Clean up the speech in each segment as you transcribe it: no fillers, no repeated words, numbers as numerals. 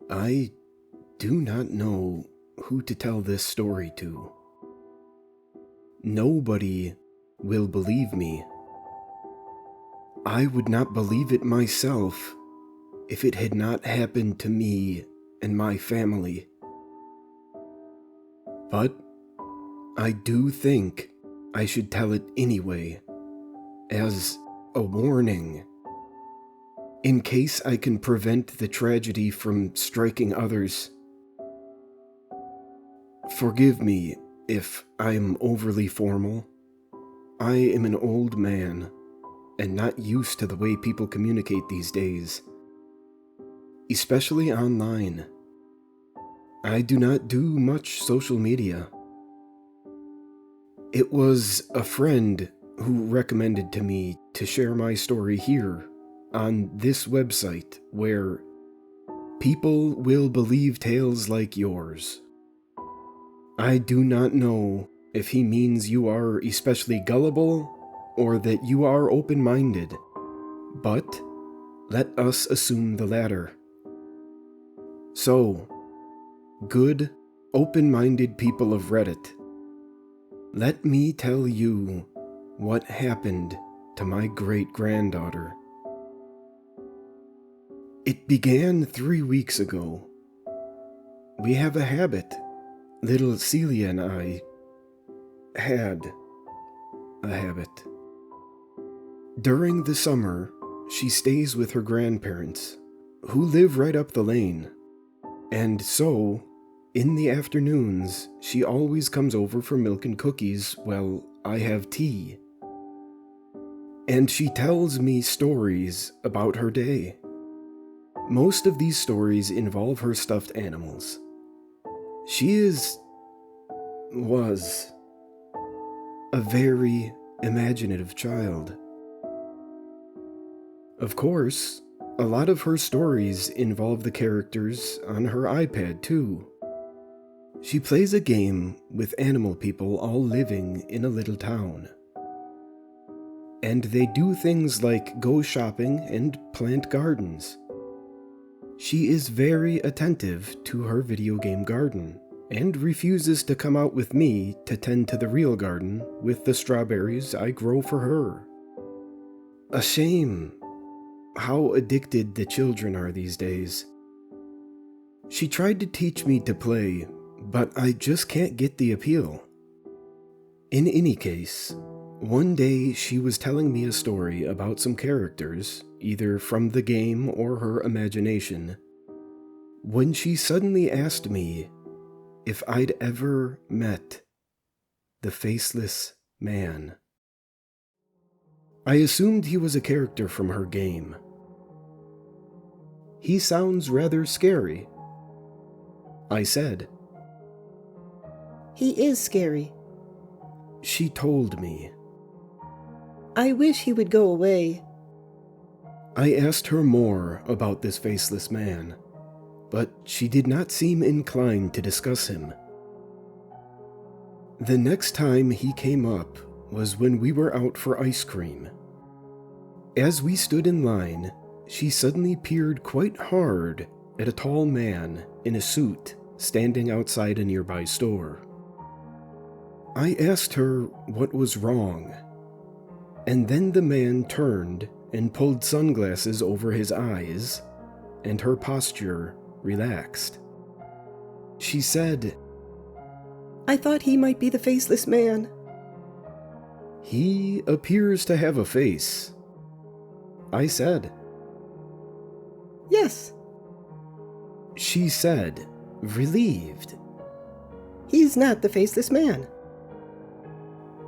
I do not know who to tell this story to. Nobody will believe me. I would not believe it myself if it had not happened to me and my family. But I do think I should tell it anyway, as a warning, in case I can prevent the tragedy from striking others. Forgive me if I am overly formal. I am an old man and not used to the way people communicate these days, especially online. I do not do much social media. It was a friend who recommended to me to share my story here on this website where people will believe tales like yours. I do not know if he means you are especially gullible or that you are open-minded, but let us assume the latter. So, good, open-minded people of Reddit, let me tell you what happened to my great-granddaughter. It began 3 weeks ago. We have a habit. Little Celia and I had a habit. During the summer, she stays with her grandparents, who live right up the lane. And so, in the afternoons, she always comes over for milk and cookies while I have tea. And she tells me stories about her day. Most of these stories involve her stuffed animals. She was a very imaginative child. Of course, a lot of her stories involve the characters on her iPad too. She plays a game with animal people all living in a little town. And they do things like go shopping and plant gardens. She is very attentive to her video game garden and refuses to come out with me to tend to the real garden with the strawberries I grow for her. A shame how addicted the children are these days. She tried to teach me to play, but I just can't get the appeal. In any case, one day she was telling me a story about some characters, either from the game or her imagination, when she suddenly asked me if I'd ever met the faceless man. I assumed he was a character from her game. He sounds rather scary, I said. He is scary. She told me. I wish he would go away. I asked her more about this faceless man, but she did not seem inclined to discuss him. The next time he came up was when we were out for ice cream. As we stood in line, she suddenly peered quite hard at a tall man in a suit standing outside a nearby store. I asked her what was wrong, and then the man turned and pulled sunglasses over his eyes, and her posture relaxed. She said, I thought he might be the faceless man. He appears to have a face, I said. Yes. She said, relieved. He's not the faceless man.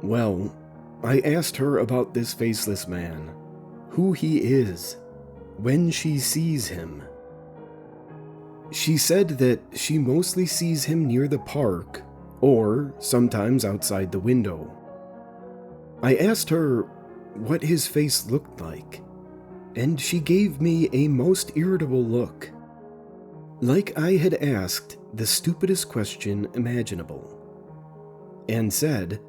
Well, I asked her about this faceless man, who he is, when she sees him. She said that she mostly sees him near the park, or sometimes outside the window. I asked her what his face looked like, and she gave me a most irritable look, like I had asked the stupidest question imaginable, and said,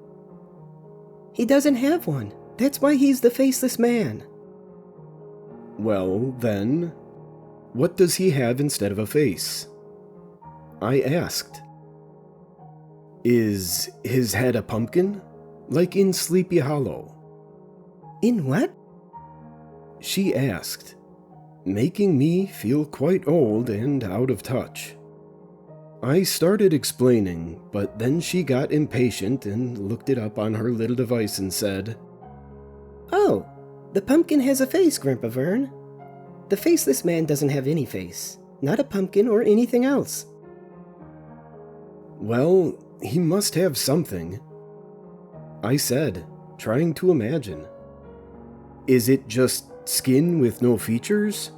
He doesn't have one. That's why he's the faceless man. Well, then, What does he have instead of a face? I asked. Is his head a pumpkin? Like in Sleepy Hollow? In what? She asked, making me feel quite old and out of touch. I started explaining, but then she got impatient and looked it up on her little device and said, Oh, the pumpkin has a face, Grandpa Vern. The faceless man doesn't have any face, not a pumpkin or anything else. Well, he must have something, I said, trying to imagine. Is it just skin with no features?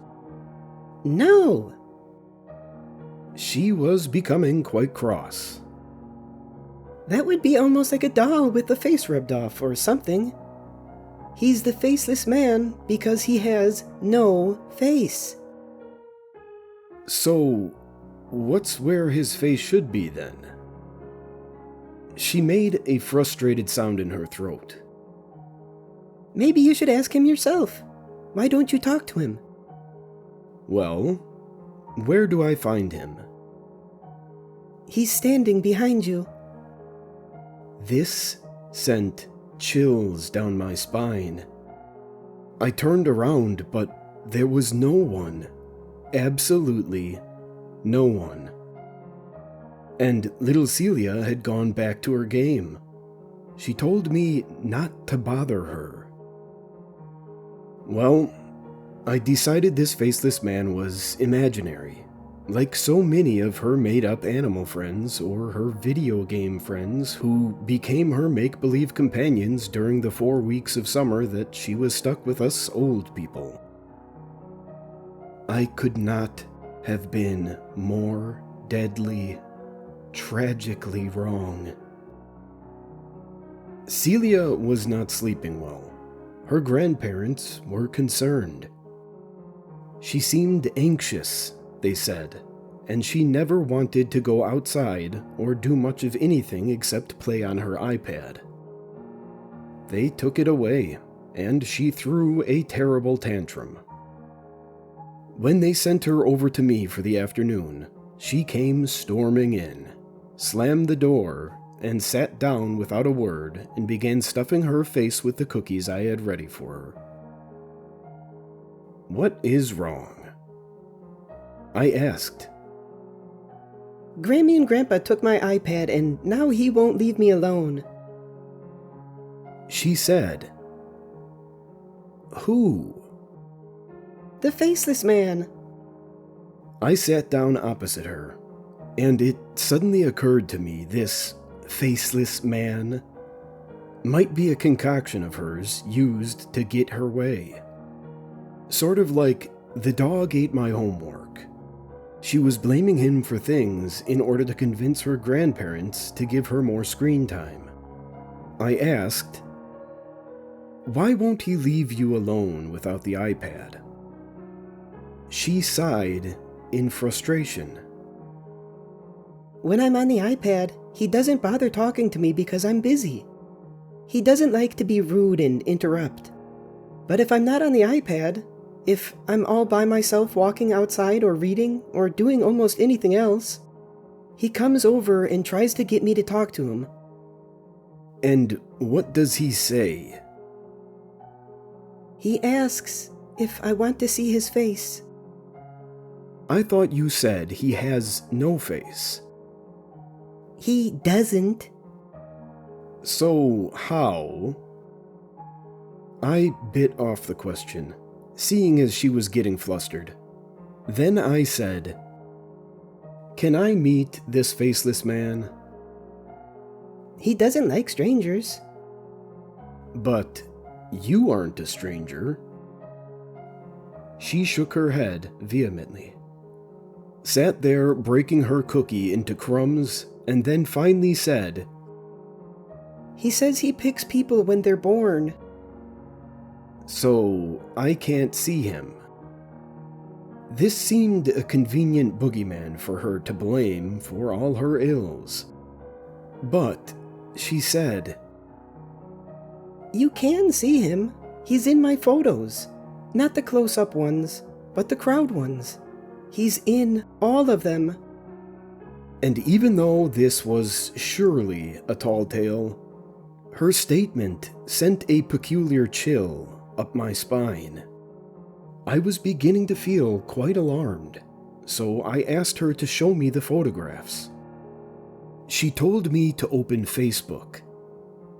No. She was becoming quite cross. That would be almost like a doll with the face rubbed off or something. He's the faceless man because he has no face. So, what's where his face should be then? She made a frustrated sound in her throat. Maybe you should ask him yourself. Why don't you talk to him? Well, where do I find him? He's standing behind you. This sent chills down my spine. I turned around, but there was no one. Absolutely no one. And little Celia had gone back to her game. She told me not to bother her. Well, I decided this faceless man was imaginary, like so many of her made-up animal friends or her video game friends who became her make-believe companions during the 4 weeks of summer that she was stuck with us old people. I could not have been more deadly, tragically wrong. Celia was not sleeping well. Her grandparents were concerned. She seemed anxious, they said, and she never wanted to go outside or do much of anything except play on her iPad. They took it away, and she threw a terrible tantrum. When they sent her over to me for the afternoon, she came storming in, slammed the door, and sat down without a word and began stuffing her face with the cookies I had ready for her. What is wrong? I asked. Grammy and Grandpa took my iPad and now he won't leave me alone. She said. Who? The faceless man. I sat down opposite her, and it suddenly occurred to me this faceless man might be a concoction of hers used to get her way. Sort of like the dog ate my homework. She was blaming him for things in order to convince her grandparents to give her more screen time. I asked, "Why won't he leave you alone without the iPad?" She sighed in frustration. When I'm on the iPad, he doesn't bother talking to me because I'm busy. He doesn't like to be rude and interrupt. But if I'm not on the iPad, if I'm all by myself walking outside or reading or doing almost anything else, he comes over and tries to get me to talk to him. And what does he say? He asks if I want to see his face. I thought you said he has no face. He doesn't. So how? I bit off the question, seeing as she was getting flustered. Then I said, "Can I meet this faceless man?" He doesn't like strangers. But you aren't a stranger. She shook her head vehemently, sat there breaking her cookie into crumbs, and then finally said, He says he picks people when they're born. "So I can't see him." This seemed a convenient boogeyman for her to blame for all her ills. But she said, You can see him. He's in my photos. Not the close-up ones, but the crowd ones. He's in all of them. And even though this was surely a tall tale, her statement sent a peculiar chill up my spine. I was beginning to feel quite alarmed, so I asked her to show me the photographs. She told me to open Facebook.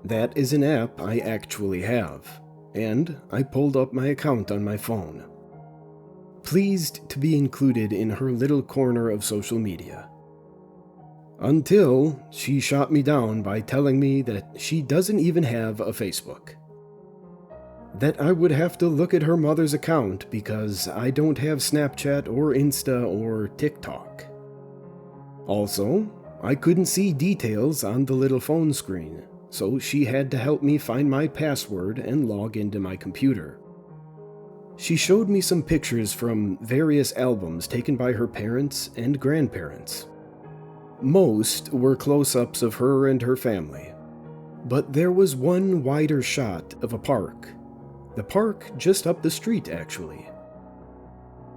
That is an app I actually have, and I pulled up my account on my phone. Pleased to be included in her little corner of social media. Until she shot me down by telling me that she doesn't even have a Facebook. That I would have to look at her mother's account because I don't have Snapchat or Insta or TikTok. Also, I couldn't see details on the little phone screen, so she had to help me find my password and log into my computer. She showed me some pictures from various albums taken by her parents and grandparents. Most were close-ups of her and her family, but there was one wider shot of a park. The park just up the street, actually.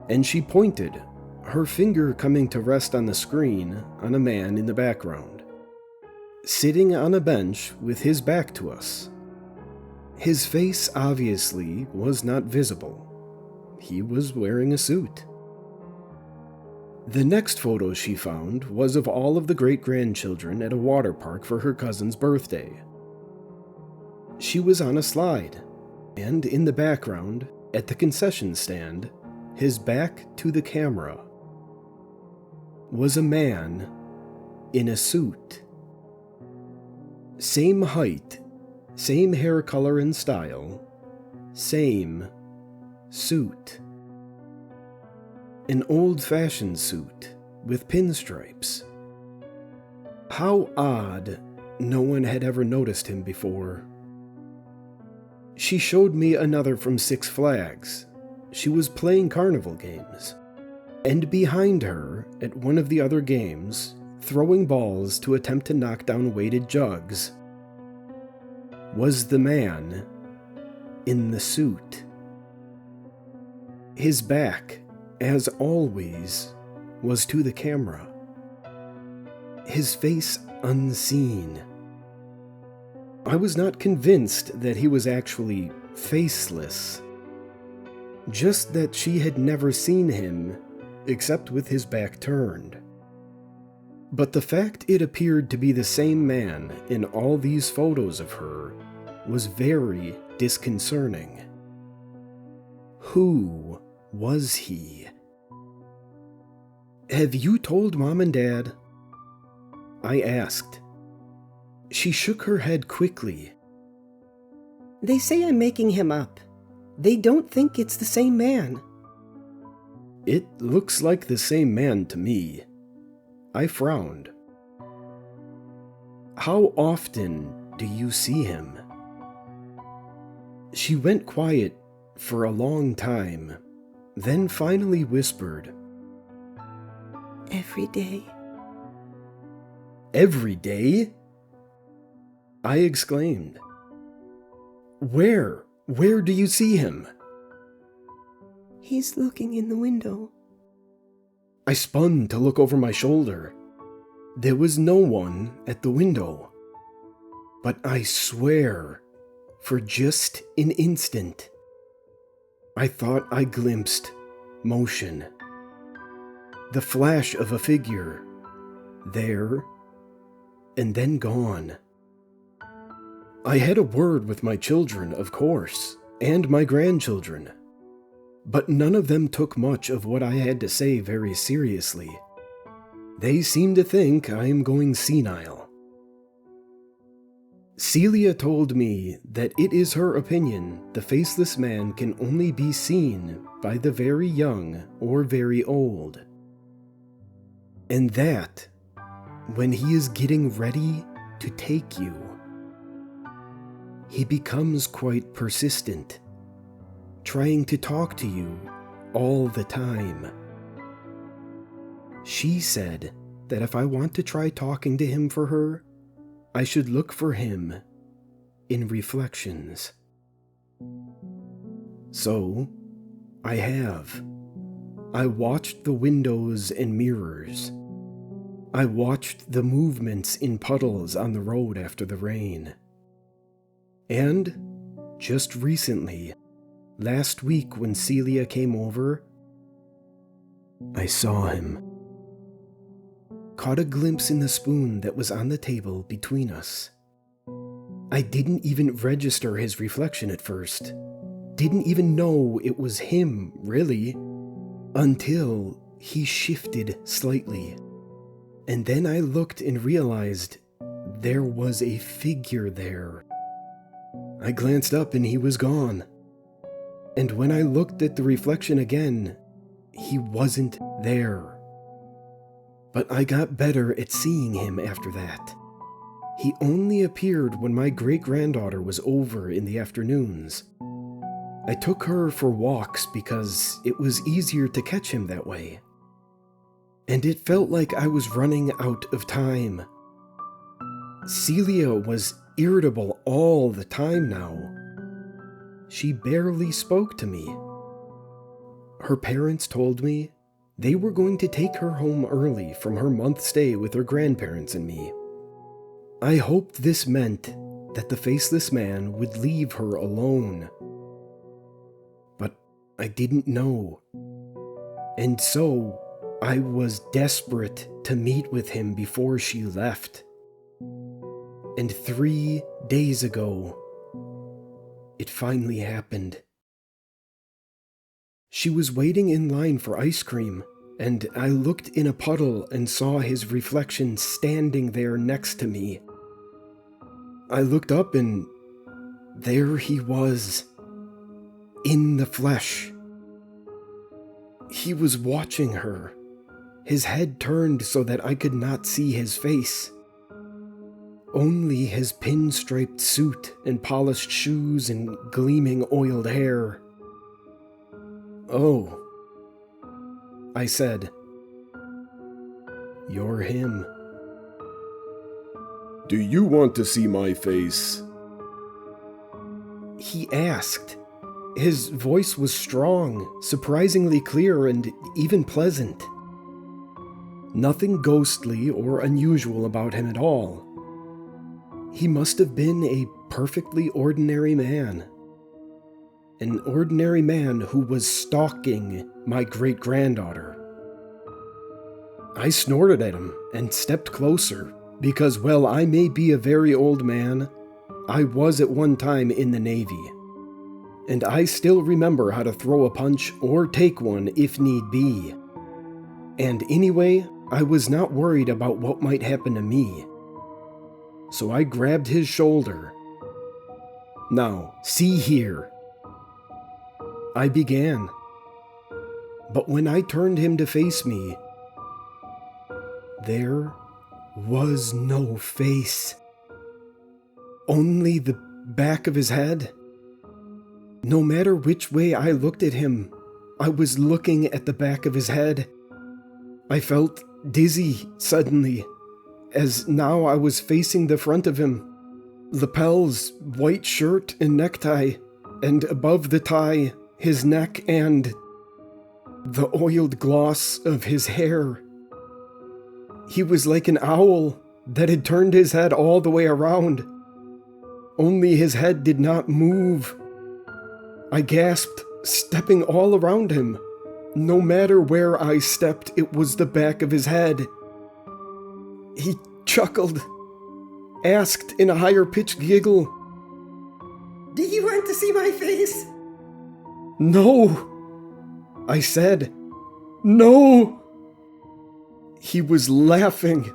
And she pointed, her finger coming to rest on the screen on a man in the background, sitting on a bench with his back to us. His face obviously was not visible. He was wearing a suit. The next photo she found was of all of the great-grandchildren at a water park for her cousin's birthday. She was on a slide, and in the background, at the concession stand, his back to the camera, was a man in a suit. Same height, same hair color and style, same suit. An old-fashioned suit with pinstripes. How odd no one had ever noticed him before. She showed me another from Six Flags. She was playing carnival games. And behind her, at one of the other games, throwing balls to attempt to knock down weighted jugs, was the man in the suit. His back, as always, was to the camera. His face unseen. I was not convinced that he was actually faceless. Just that she had never seen him, except with his back turned. But the fact it appeared to be the same man in all these photos of her was very disconcerting. Who was he? "Have you told Mom and Dad?" I asked. She shook her head quickly. They say I'm making him up. They don't think it's the same man. It looks like the same man to me. I frowned. How often do you see him? She went quiet for a long time, then finally whispered, Every day. Every day? I exclaimed. Where do you see him? He's looking in the window. I spun to look over my shoulder. There was no one at the window. But I swear, for just an instant, I thought I glimpsed motion. The flash of a figure, there, and then gone. I had a word with my children, of course, and my grandchildren, but none of them took much of what I had to say very seriously. They seemed to think I am going senile. Celia told me that it is her opinion the faceless man can only be seen by the very young or very old. And that, when he is getting ready to take you, he becomes quite persistent, trying to talk to you all the time. She said that if I want to try talking to him for her, I should look for him in reflections. So, I have. I watched the windows and mirrors. I watched the movements in puddles on the road after the rain. And just recently, last week when Celia came over, I saw him. Caught a glimpse in the spoon that was on the table between us. I didn't even register his reflection at first. Didn't even know it was him, really, until he shifted slightly. And then I looked and realized there was a figure there. I glanced up and he was gone. And when I looked at the reflection again, he wasn't there. But I got better at seeing him after that. He only appeared when my great-granddaughter was over in the afternoons. I took her for walks because it was easier to catch him that way. And it felt like I was running out of time. Celia was irritable all the time now. She barely spoke to me. Her parents told me they were going to take her home early from her month stay with her grandparents and me. I hoped this meant that the faceless man would leave her alone. But I didn't know. And so I was desperate to meet with him before she left. And 3 days ago, it finally happened. She was waiting in line for ice cream, and I looked in a puddle and saw his reflection standing there next to me. I looked up and there he was, in the flesh. He was watching her, his head turned so that I could not see his face. Only his pinstriped suit and polished shoes and gleaming oiled hair. "Oh," I said. "You're him." "Do you want to see my face?" He asked. His voice was strong, surprisingly clear, and even pleasant. Nothing ghostly or unusual about him at all. He must have been a perfectly ordinary man. An ordinary man who was stalking my great-granddaughter. I snorted at him and stepped closer, because while I may be a very old man, I was at one time in the Navy. And I still remember how to throw a punch or take one if need be. And anyway, I was not worried about what might happen to me. So I grabbed his shoulder. "Now, see here," I began. But when I turned him to face me, there was no face. Only the back of his head. No matter which way I looked at him, I was looking at the back of his head. I felt dizzy suddenly, as now I was facing the front of him. Lapels, white shirt and necktie, and above the tie, his neck and the oiled gloss of his hair. He was like an owl that had turned his head all the way around. Only his head did not move. I gasped, stepping all around him. No matter where I stepped, it was the back of his head. He chuckled, asked in a higher-pitched giggle, Do you want to see my face? "No," I said. "No." He was laughing.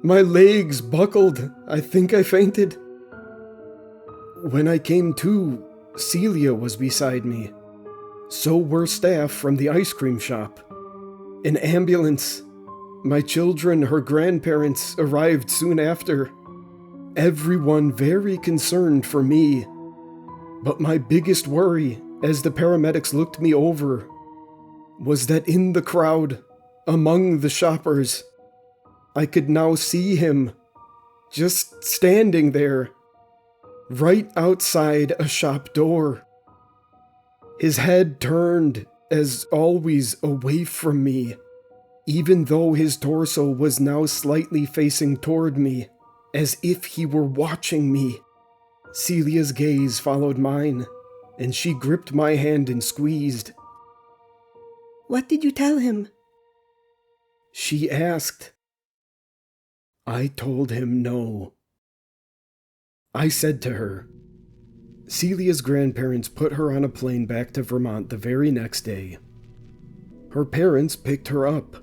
My legs buckled. I think I fainted. When I came to, Celia was beside me. So were staff from the ice cream shop. An ambulance. My children, her grandparents, arrived soon after. Everyone very concerned for me. But my biggest worry, as the paramedics looked me over, was that in the crowd, among the shoppers, I could now see him, just standing there, right outside a shop door. His head turned, as always away from me, even though his torso was now slightly facing toward me, as if he were watching me. Celia's gaze followed mine, and she gripped my hand and squeezed. What did you tell him? She asked. I told him no. I said to her, Celia's grandparents put her on a plane back to Vermont the very next day. Her parents picked her up.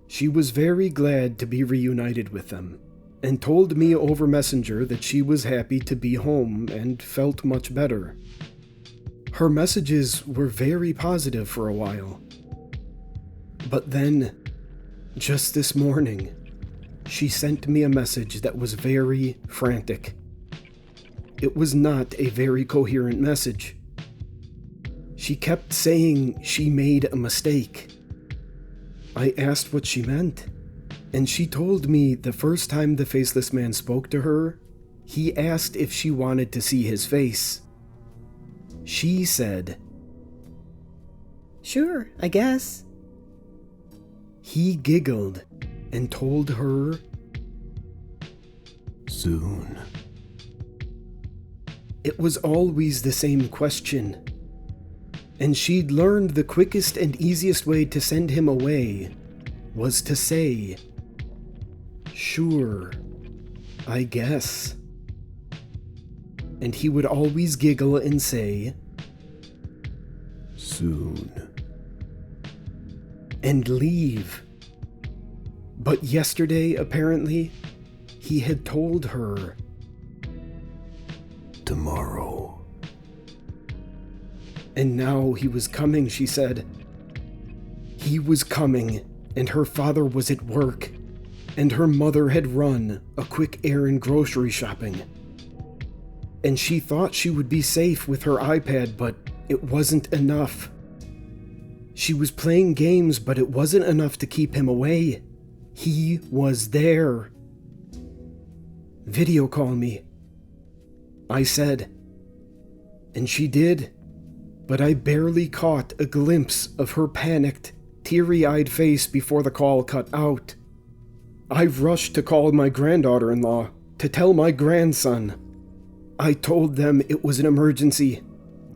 She was very glad to be reunited with them, and told me over Messenger that she was happy to be home and felt much better. Her messages were very positive for a while. But then, just this morning, she sent me a message that was very frantic. It was not a very coherent message. She kept saying she made a mistake. I asked what she meant, and she told me the first time the faceless man spoke to her, he asked if she wanted to see his face. She said, Sure, I guess. He giggled and told her, soon. It was always the same question, and she'd learned the quickest and easiest way to send him away was to say, sure, I guess. And he would always giggle and say, soon, and leave. But yesterday, apparently, he had told her, tomorrow. And now he was coming, she said. He was coming, and her father was at work, and her mother had run a quick errand grocery shopping. And she thought she would be safe with her iPad, but it wasn't enough. She was playing games, but it wasn't enough to keep him away. He was there. Video call me, I said. And she did, but I barely caught a glimpse of her panicked, teary-eyed face before the call cut out. I rushed to call my granddaughter-in-law to tell my grandson. I told them it was an emergency,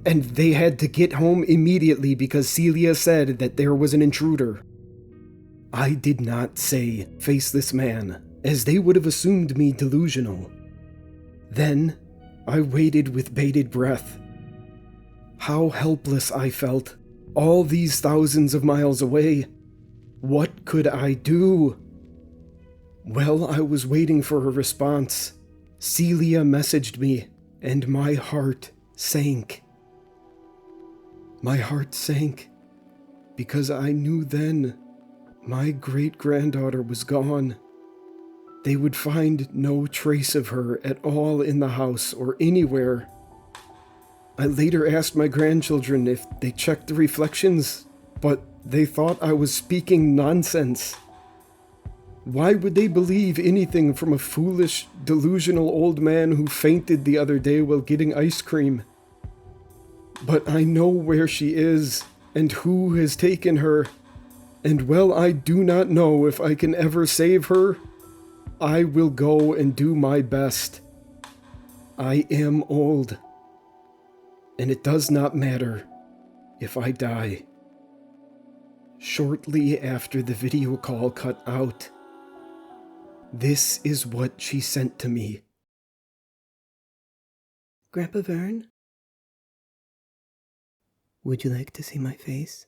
and they had to get home immediately because Celia said that there was an intruder. I did not say faceless man, as they would have assumed me delusional. Then, I waited with bated breath. How helpless I felt, all these thousands of miles away. What could I do? While I was waiting for her response, Celia messaged me, and my heart sank. My heart sank because I knew then my great-granddaughter was gone. They would find no trace of her at all in the house or anywhere. I later asked my grandchildren if they checked the reflections, but they thought I was speaking nonsense. Why would they believe anything from a foolish, delusional old man who fainted the other day while getting ice cream? But I know where she is, and who has taken her, and while I do not know if I can ever save her, I will go and do my best. I am old, and it does not matter if I die. Shortly after the video call cut out, this is what she sent to me. Grandpa Vern? Would you like to see my face?